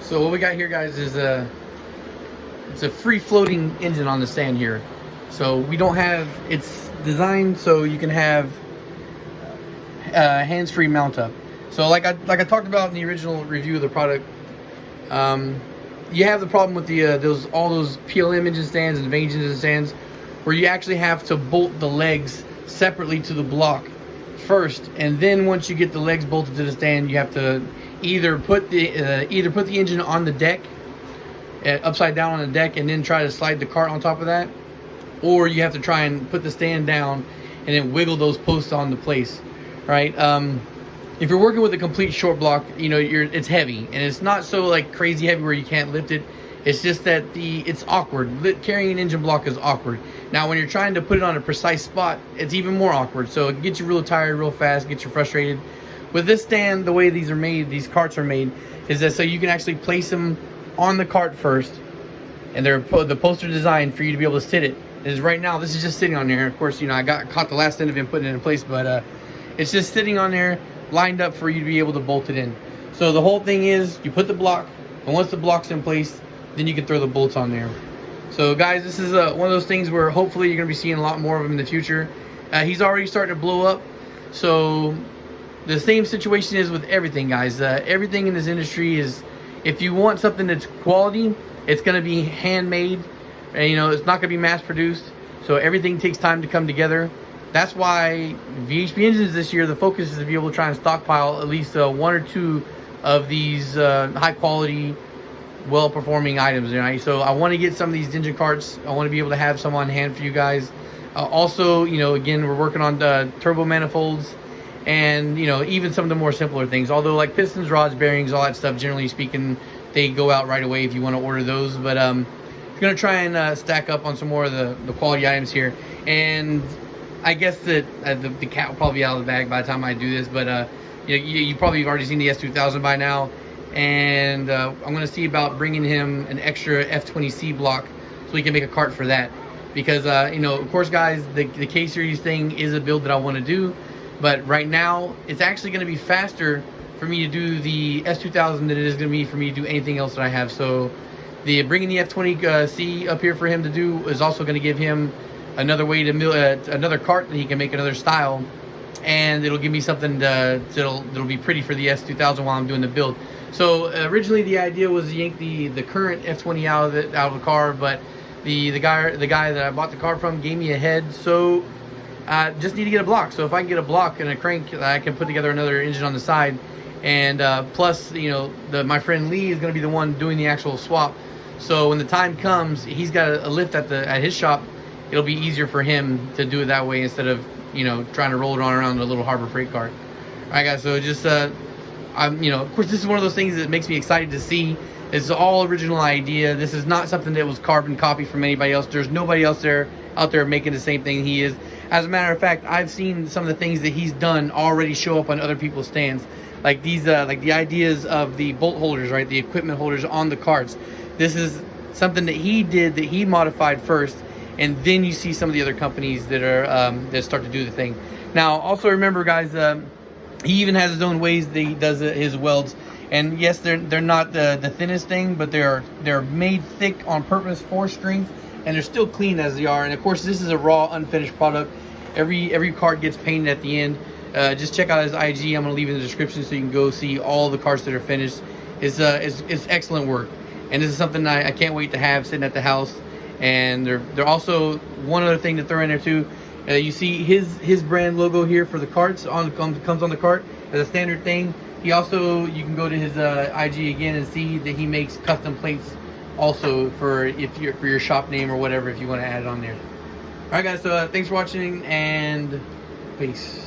So what we got here, guys, is it's a free floating engine on the stand here. So we don't have, it's designed so you can have hands-free mount up. So like I talked about in the original review of the product, you have the problem with the all those PLM engine stands and VANE engine stands where you actually have to bolt the legs separately to the block first, and then once you get the legs bolted to the stand, you have to either put the engine on the deck, upside down on the deck, and then try to slide the cart on top of that, or you have to try and put the stand down and then wiggle those posts onto place, right? If you're working with a complete short block, you know, it's heavy, and it's not so like crazy heavy where you can't lift it. It's just that it's awkward. Carrying an engine block is awkward. Now, when you're trying to put it on a precise spot, it's even more awkward. So it gets you real tired real fast, gets you frustrated. With this stand, the way these are made, these carts are made, is that so you can actually place them on the cart first, and they're the posts are designed for you to be able to sit it. Is right now this is just sitting on there. Of course, you know, I caught the last end of it putting it in place, but it's just sitting on there, lined up for you to be able to bolt it in. So the whole thing is you put the block, and once the block's in place, then you can throw the bolts on there. So guys, this is one of those things where hopefully you're gonna be seeing a lot more of them in the future. He's already starting to blow up. So the same situation is with everything, guys. Everything in this industry is, if you want something that's quality, it's gonna be handmade, and you know, it's not gonna be mass produced. So everything takes time to come together. That's why VHP engines this year, the focus is to be able to try and stockpile at least one or two of these high quality, well-performing items, right? So I want to get some of these engine carts. I want to be able to have some on hand for you guys. Also, you know, again, we're working on turbo manifolds, and you know, even some of the more simpler things. Although like pistons, rods, bearings, all that stuff, generally speaking, they go out right away if you want to order those. But I'm gonna try and stack up on some more of the quality items here. And I guess that the cat will probably be out of the bag by the time I do this. But you know, you probably have already seen the S2000 by now. And I'm going to see about bringing him an extra F20C block so we can make a cart for that. Because, you know, of course, guys, the K-Series thing is a build that I want to do. But right now, it's actually going to be faster for me to do the S2000 than it is going to be for me to do anything else that I have. So bringing the F20C up here for him to do is also going to give him another way to another cart that he can make another style. And it'll give me something that'll be pretty for the S2000 while I'm doing the build. So originally the idea was to yank the current F20 out of the car, but the guy that I bought the car from gave me a head, so I just need to get a block. So if I can get a block and a crank, I can put together another engine on the side. And plus, you know, my friend Lee is going to be the one doing the actual swap. So when the time comes, he's got a lift at his shop. It'll be easier for him to do it that way instead of, you know, trying to roll it around in a little Harbor Freight cart. All right, guys. So just you know, of course, this is one of those things that makes me excited to see. It's all original idea. This is not something that was carbon copy from anybody else. There's nobody else out there making the same thing he is. As a matter of fact, I've seen some of the things that he's done already show up on other people's stands. Like these, like the ideas of the bolt holders, right? The equipment holders on the carts. This is something that he did, that he modified first, and then you see some of the other companies that are that start to do the thing. Now, also remember, guys. He even has his own ways that he does his welds, and yes, they're not the thinnest thing, but they're made thick on purpose for strength, and they're still clean as they are. And of course, this is a raw, unfinished product. Every cart gets painted at the end. Just check out his IG. I'm gonna leave it in the description so you can go see all the carts that are finished. It's excellent work, and this is something I can't wait to have sitting at the house. And they're also, one other thing to throw in there too. You see his brand logo here for the carts comes on the cart as a standard thing. He also, you can go to his IG again and see that he makes custom plates also for your shop name or whatever, if you want to add it on there. All right, guys. So thanks for watching, and peace.